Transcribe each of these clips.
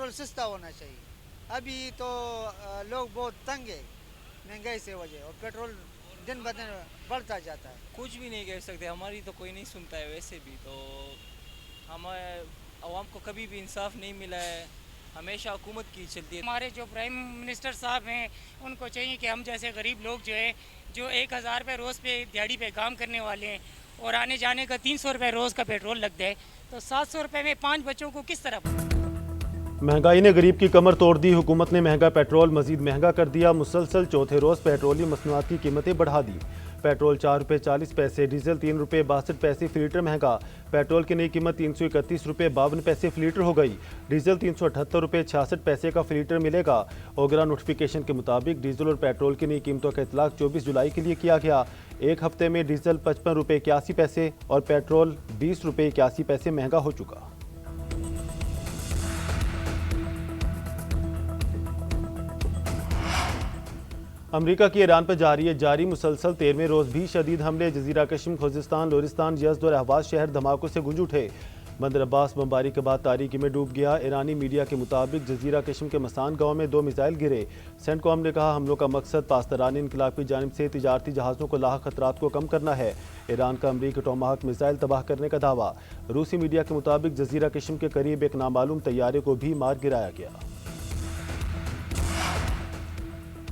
Petrol सस्ता होना चाहिए। अभी तो लोग बहुत तंग है महंगाई से वजह, और पेट्रोल दिन ब दिन बढ़ता जाता है। कुछ भी नहीं कह सकते, हमारी तो कोई नहीं सुनता है वैसे भी तो। हम आवाम को कभी भी इंसाफ नहीं मिला है, हमेशा हुकूमत की चलती है। हमारे जो प्राइम मिनिस्टर साहब हैं उनको चाहिए कि हम जैसे गरीब लोग जो है, जो 1,000 रुपये रोज़ पे दिहाड़ी पे काम करने वाले हैं और आने जाने का 300 रुपये रोज़ का पेट्रोल लगता है, तो 700 रुपये में 5 बच्चों को किस तरह। महंगाई ने गरीब की कमर तोड़ दी। हुकूमत ने महंगा पेट्रोल मजीद महंगा कर दिया। मुसलसल चौथे रोज़ पेट्रोलियम मसनूआत की कीमतें बढ़ा दी। पेट्रोल 4 रुपये 40 पैसे, डीजल 3 रुपये 62 पैसे फी लीटर महंगा। पेट्रोल की नई कीमत 331 रुपये 52 पैसे फी लीटर हो गई। डीजल 378 रुपये 66 पैसे का फी लीटर मिलेगा। ओगरा नोटिफिकेशन के मुताबिक डीजल और पेट्रोल की नई कीमतों का इतलाक 24 जुलाई के लिए किया गया। एक हफ्ते में डीजल 55 रुपये 81 पैसे और पेट्रोल 20 रुपये 81 पैसे महंगा हो चुका। अमरीका की ईरान पर जारी मुसलसल 13वें रोज़ भी शदीद हमले। जजीरा कश्मीर, खुजिस्तान, लोरिस्तान, यज़्द और अहवाज शहर धमाकों से गूंज उठे। बंदर अब्बास बमबारी के बाद तारीकी में डूब गया। ईरानी मीडिया के मुताबिक जजीरा कश्मीर के मसान गांव में 2 मिसाइल गिरे। सेंटकॉम ने कहा हमलों का मकसद पासदारानी इनकलाब की जानिब से तिजारती जहाज़ों को लाक खतरात को कम करना है। ईरान का अमरीकी टोमाहक मिसाइल तबाह करने का दावा। रूसी मीडिया के मुताबिक जजीरा कश्मीर के करीब एक नामालूम तैयारे को भी मार गिराया गया।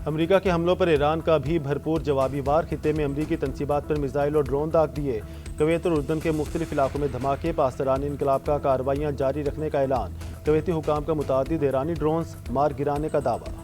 अमरीका के हमलों पर ईरान का भी भरपूर जवाबी वार। खित्ते में अमरीकी तनसीबात पर मिसाइल और ड्रोन दाग दिए। कुवैत और उर्दन के मुख्तलिफ इलाकों में धमाके। पासदारानी इनकलाब का कार्रवाइयाँ जारी रखने का ऐलान। कुवैती हुकाम का मुतादिद ईरानी ड्रोन्स मार गिराने का दावा।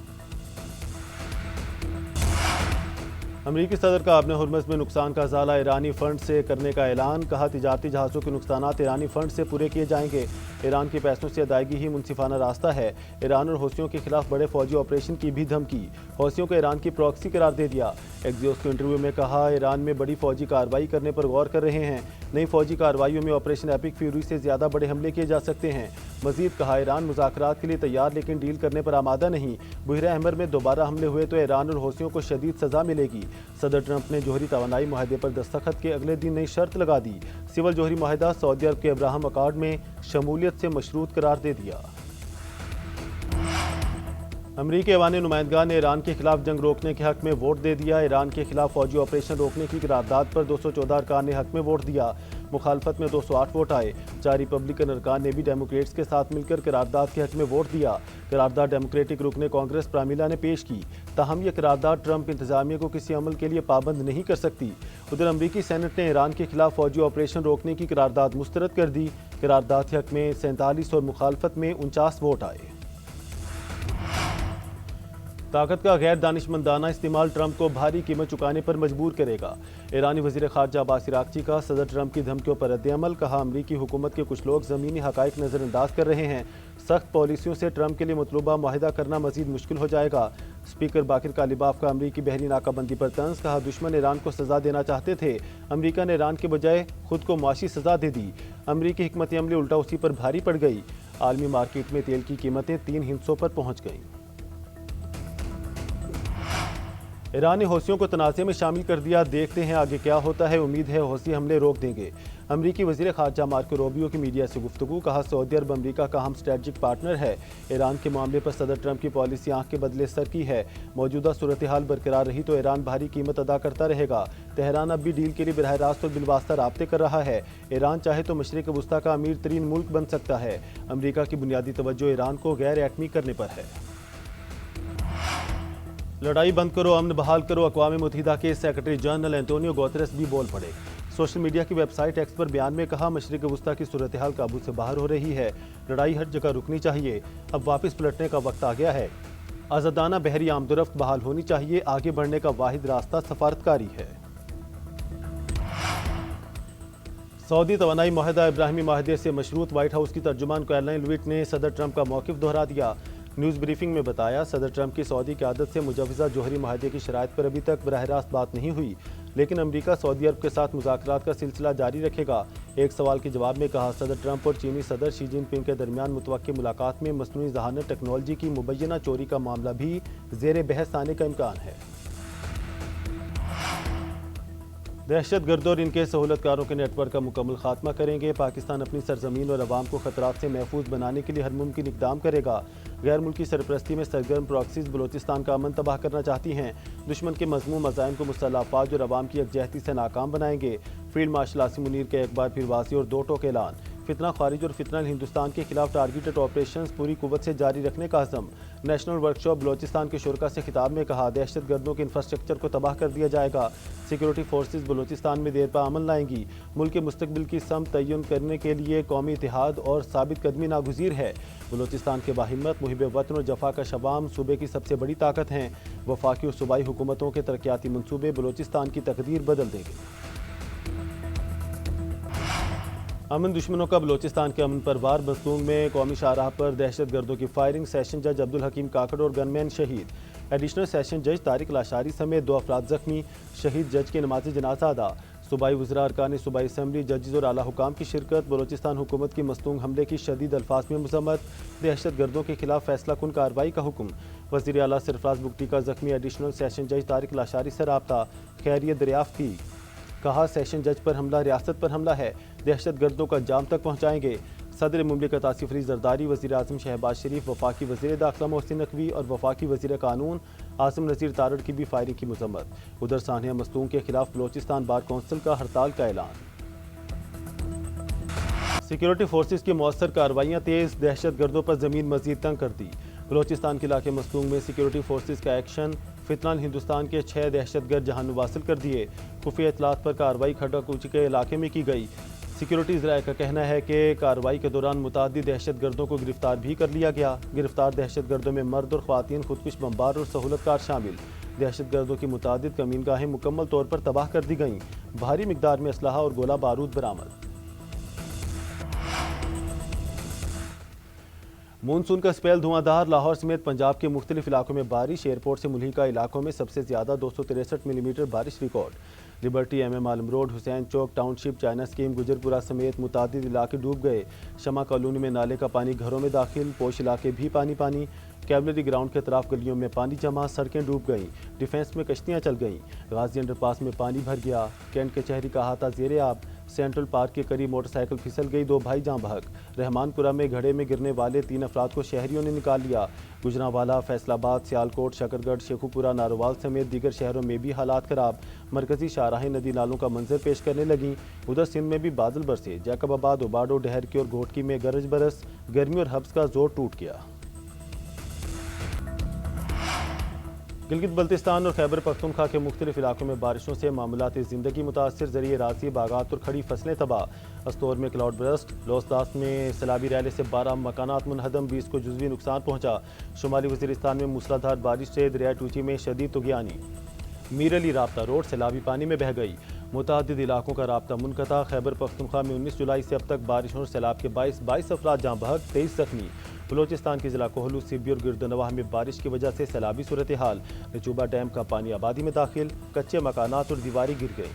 अमरीकी सदर का अपने हुर्मज़ में नुकसान का अज़ाला ईरानी फंड से करने का ऐलान। कहा तिजारती जहाज़ों के नुकसानात ईरानी फंड से पूरे किए जाएंगे। ईरान के पैसों से अदायगी ही मुनसिफाना रास्ता है। ईरान और हौसियों के खिलाफ बड़े फौजी ऑपरेशन की भी धमकी। हौसियों को ईरान की प्रॉक्सी करार दे दिया। एक्सियोस के इंटरव्यू में कहा ईरान में बड़ी फौजी कार्रवाई करने पर गौर कर रहे हैं। नई फौजी कार्रवाइयों में ऑपरेशन एपिक फ्यूरी से ज़्यादा बड़े हमले किए जा सकते हैं। मजीद कहा ईरान मुज़ाकरात के लिए तैयार लेकिन डील करने पर आमादा नहीं। बुहरा अहमर में दोबारा हमले हुए तो ईरान और हौसियों को शदीद सज़ा मिलेगी। सदर ट्रंप ने जोहरी तवानाई मुआहदे पर दस्तखत के अगले दिन नई शर्त लगा दी। सिविल जोहरी मुआहदा सऊदी अरब के अब्राहम अकॉर्ड में शमूलियत से मशरूत करार दे दिया। अमरीकी ऐवान नुमाइंदगान ने ईरान के खिलाफ जंग रोकने के हक में वोट दे दिया। ईरान के खिलाफ फौजी ऑपरेशन रोकने की करारदाद पर 214 अरकान ने हक में वोट दिया। मुखालफत में 208 वोट आए। 4 रिपब्लिकन अरकान ने भी डेमोक्रेट्स के साथ मिलकर करारदाद के हक में वोट दिया। करारदाद डेमोक्रेटिक रुकने कांग्रेस प्रामिला ने पेश की। ताहम यह करारदाद ट्रंप इंतजामिया को किसी अमल के लिए पाबंद नहीं कर सकती। उधर अमरीकी सेनेट ने ईरान के खिलाफ फौजी ऑपरेशन रोकने की करारदाद मुस्तरद कर दी। करारदाद के हक में 47 और मुखालफत में 49 वोट आए। ताकत का गैर दानिशमंदाना इस्तेमाल ट्रंप को भारी कीमत चुकाने पर मजबूर करेगा। ईरानी वज़ीर ख़ारजा अब्बास इराक़ची का सदर ट्रंप की धमकियों पर रद्द-ए-अमल। कहा अमरीकी हुकूमत के कुछ लोग ज़मीनी हक़ाइक़ नज़रअंदाज कर रहे हैं। सख्त पॉलिसियों से ट्रंप के लिए मतलूबा मुआहिदा करना मज़ीद मुश्किल हो जाएगा। स्पीकर बाकिर कालिबाफ का अमरीकी बहरी नाकाबंदी पर तंज। कहा दुश्मन ईरान को सज़ा देना चाहते थे, अमरीका ने ईरान के बजाय खुद को मुआशी सज़ा दे दी। अमरीकी हिकमत अमली उल्टा उसी पर भारी पड़ गई। आलमी मार्केट में तेल की कीमतें 3 हिस्सों पर पहुँच गईं। ईरान ने हौसियों को तनाज़े में शामिल कर दिया। देखते हैं आगे क्या होता है। उम्मीद है हौसी हमले रोक देंगे। अमरीकी वज़ीर ख़ारजा मार्को रूबियो की मीडिया से गुफ्तगू। कहा सऊदी अरब अमरीका का अहम स्ट्रेटजिक पार्टनर है। ईरान के मामले पर सदर ट्रंप की पॉलिसी आंख के बदले सर की है। मौजूदा सूरत हाल बरकरार रही तो ईरान भारी कीमत अदा करता रहेगा। तेहरान अब भी डील के लिए बराह रास्त और बिलवास्ता राब्ते कर रहा है। ईरान चाहे तो मशरिक़ वस्ता का अमीर तरीन मुल्क बन सकता है। अमरीका की बुनियादी तवज्जो ईरान को गैर एटमी करने पर है। लड़ाई बंद करो, अमन बहाल करो। अक़वाम मुत्तहिदा के सेक्रेटरी जनरल एंटोनियो गुतेरेस भी बोल पड़े। सोशल मीडिया की वेबसाइट एक्स पर बयान में कहा मशरिक़ वस्ता की सूरत हाल काबू से बाहर हो रही है। लड़ाई हर जगह रुकनी चाहिए। अब वापस पलटने का वक्त आ गया है। आज़ादाना बहरी आमदोरफ्त बहाल होनी चाहिए। आगे बढ़ने का वाहिद रास्ता सफारतकारी है। सऊदी तवानाई मुआहदा इब्राहिमी मुआहदे से मशरूत। व्हाइट हाउस की तर्जुमान कैरोलाइन लेविट ने सदर ट्रंप का मौक़िफ़ दोहरा दिया। न्यूज़ ब्रीफिंग में बताया सदर ट्रंप की सऊदी क़यादत से मुजवज़ा जोहरी मुआहदे की शराइत पर अभी तक बराह रास्त बात नहीं हुई, लेकिन अमरीका सऊदी अरब के साथ मुज़ाकरात का सिलसिला जारी रखेगा। एक सवाल के जवाब में कहा सदर ट्रंप और चीनी सदर शी जिनपिंग के दरमियान मुतवक्की मुलाकात में मसनूई ज़हानत टेक्नोलॉजी की मुबैना चोरी का मामला भी ज़ेर बहस आने का इम्कान है। दहशत गर्दों और इनके सहूलतकारों के नेटवर्क का मुकम्मल खात्मा करेंगे। पाकिस्तान अपनी सरजमीन और अवाम को खतरात से महफूज बनाने के लिए हर मुमकिन इक़दाम करेगा। गैर मुल्की सरपरस्ती में सरगर्म प्रॉक्सीज बलोचिस्तान का अमन तबाह करना चाहती हैं। दुश्मन के मज़मूम मज़ाइम को मुसल्लह अफवाज और अवाम की यकजहती से नाकाम बनाएंगे। फील्ड मार्शल आसिम मुनीर का एक बार फिर वाज़ेह और दो टोक ऐलान। फितना खारिज और फितना हिंदुस्तान के खिलाफ टारगेटेड ऑपरेशंस पूरी कुव्वत से जारी रखने का अज़म। नेशनल वर्कशॉप बलोचिस्तान के शुरा से खिताब में कहा, दहशत गर्दों के इंफ्रास्ट्रक्चर को तबाह कर दिया जाएगा। सिक्योरिटी फोर्सेज बलोचिस्तान में देर पर अमल लाएंगी। मुल्क के मुस्तकबिल की सम तयन करने के लिए कौमी इतिहाद और साबित कदमी नागुज़ीर है। बलोचिस्तान के बाहिम्मत मुहिब वतन और जफा का शबाम सूबे की सबसे बड़ी ताकत हैं। वफाकी और सूबाई हुकूमतों के तरक्याती मनसूबे बलोचिस्तान की तकदीर बदल देंगे। अमन दुश्मनों का बलोचिस्तान के अमन पर वार। बस्तूंग में कौमी शाहराह पर दहशत गर्दों की फायरिंग। सेशन जज अब्दुल हकीम काकड़ और गनमैन शहीद। एडिशनल सेशन जज तारिक लाशारी समेत 2 अफराद जख्मी। शहीद जज के नमाज जनाजा अदा। सूबाई वज़रा अरकान सूबाई असम्बली, जजेस और आला हुकाम की शिरकत। बलोचिस्तान हुकूमत की मस्तूंग हमले की शदीद अल्फाज में मजम्मत। दहशत गर्दों के खिलाफ फैसला कुन कार्रवाई का हुक्म। वज़ीर आला सरफराज बुगटी का जख्मी एडिशनल सेशन जज तारिक लाशारी से राब्ता, खैरियत दरियाफ्त की। कहा, सेशन जज पर हमला रियासत पर हमला है, दहशत गर्दों का जाम तक पहुँचाएंगे। सदर मुमलिकत आसिफ अली जरदारी, वज़ीर आज़म शहबाज शरीफ, वफाकी वज़ीर दाखिला मोहसिन नकवी और वफाकी वज़ीर कानून आसिम नज़ीर तारड़ की भी फायरिंग की मजम्मत। उधर सानिया मस्तूंग के खिलाफ बलोचिस्तान बार कौंसिल का हड़ताल का ऐलान। सिक्योरिटी फोर्सेज की मौसर कार्रवाइयाँ तेज़। दहशत गर्दों पर ज़मीन मजीद तंग कर दी। बलोचिस्तान के इलाके मस्तूंग में सिक्योरिटी फोर्सेज का एक्शन। फितना हिंदुस्तान के 6 दहशतगर्द जहां वासिल कर दिए। खुफिया इतलात पर कार्रवाई खड्डा कूची के इलाके में की गई। सिक्योरिटी ज़राए का कहना है कि कार्रवाई के दौरान मुतादिद दहशत गर्दों को गिरफ्तार भी कर लिया गया। गिरफ्तार दहशत गर्दों में मर्द और ख़वातीन, खुदकुश बमबार और सहूलतकार शामिल। दहशत गर्दों की मुतादिद कमीनगाहें मुकम्मल तौर पर तबाह कर दी गईं। भारी मिकदार में असलहा और गोला बारूद बरामद। मानसून का स्पेल धुआंधार। लाहौर समेत पंजाब के मुख्तलिफ इलाकों में बारिश। एयरपोर्ट से मुल्हिका इलाकों में सबसे ज़्यादा 263 मिलीमीटर बारिश रिकॉर्ड। लिबर्टी, MM आलम रोड, हुसैन चौक, टाउनशिप, चाइना स्कीम, गुजरपुरा समेत मुतादिद इलाके डूब गए। शमा कॉलोनी में नाले का पानी घरों में दाखिल। पोश इलाके भी पानी पानी। कैवलरी ग्राउंड के तरफ गलियों में पानी जमा, सड़कें डूब गईं। डिफेंस में कश्तियाँ चल गईं। गाजी अंडरपास में पानी भर गया। कैंट कचहरी का अहाता ज़ेरे आब। सेंट्रल पार्क के करीब मोटरसाइकिल फिसल गई, 2 भाई जाँ बहक। रहमानपुरा में घड़े में गिरने वाले 3 अफराद को शहरियों ने निकाल लिया। गुजरांवाला, फैसलाबाद, सियालकोट, शकरगढ़, शेखुपुरा, नारोवाल समेत दीगर शहरों में भी हालात खराब। मरकजी शाहराहें नदी नालों का मंजर पेश करने लगीं। उधर सिंध में भी बादल बरसे। जैकबाबाद, उबाडो, डहरकी और घोटकी में गरज बरस। गर्मी और हब्स का जोर टूट गया। गिलगित बल्तिस्तान और खैबर पख्तूनख्वा के मुख्तलिफ इलाकों में बारिशों से मामूलाती ज़िंदगी मुतासर। ज़रिए रासी, बागात और खड़ी फसलें तबाह। अस्तौर में क्लाउड बरस्ट। लोसदास में सैलाबी रैली से 12 मकानात मुनहदम, 20 को जुज़वी नुकसान पहुँचा। शुमाली वज़ीरिस्तान में मूसलाधार बारिश से दरिया टूची में शदीद तुग़यानी। मीर अली राब्ता रोड सैलाबी पानी में बह गई। मुतअद्दिद इलाकों का राब्ता मुनक़ता। खैबर पख्तूनख्वा में 19 जुलाई से अब तक बारिशों और सैलाब के 22 अफराद जाँ बहक, 23 जख्मी। बलोचिस्तान के ज़िला कोहलू, सिब्बी और गिरदनवाह में बारिश की वजह से सैलाबी सूरत हाल। निचूबा डैम का पानी आबादी में दाखिल। कच्चे मकानात और दीवारें गिर गई।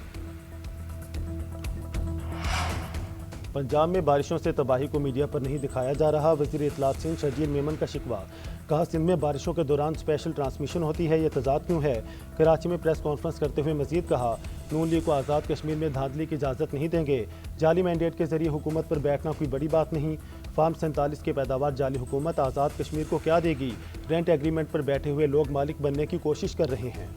पंजाब में बारिशों से तबाही को मीडिया पर नहीं दिखाया जा रहा। वज़ीर इत्तलात सिंध शर्जील मेमन का शिकवा। कहा, सिंध में बारिशों के दौरान स्पेशल ट्रांसमिशन होती है, ये तजाद क्यों है। कराची में प्रेस कॉन्फ्रेंस करते हुए मजीद कहा, नून लीग को आज़ाद कश्मीर में धांधली की इजाज़त नहीं देंगे। जाली मैंडेट के जरिए हुकूमत पर बैठना कोई बड़ी बात नहीं। फार्म 47 की पैदावार जाली हुकूमत आज़ाद कश्मीर को क्या देगी। रेंट एग्रीमेंट पर बैठे हुए लोग मालिक बनने की कोशिश कर रहे हैं।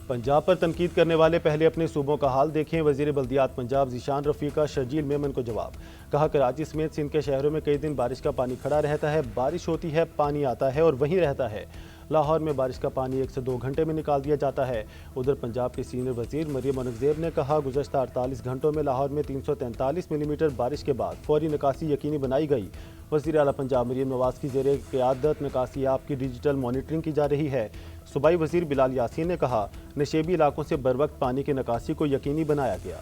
पंजाब पर तनकीद करने वाले पहले अपने सूबों का हाल देखें। वज़ीर बल्दियात पंजाब ज़ीशान रफ़ी का शर्जील मेमन को जवाब। कहा, कराची समेत सिंध के शहरों में कई दिन बारिश का पानी खड़ा रहता है। बारिश होती है, पानी आता है और वहीं रहता है। लाहौर में बारिश का पानी 1 से 2 घंटे में निकाल दिया जाता है। उधर पंजाब के सीनियर वज़ीर मरियम औरंगज़ेब ने कहा, गुज़श्ता 48 घंटों में लाहौर में 343 मिलीमीटर बारिश के बाद फौरी निकासी यकीनी बनाई गई। वज़ीर आला पंजाब मरियम नवाज़ की ज़ेरे क़यादत निकासी ऐप की डिजिटल मॉनिटरिंग की जा रही है। सूबाई वज़ीर बिलाल यासीन ने कहा, नशेबी इलाकों से बर वक्त पानी की निकासी को यकीनी बनाया गया।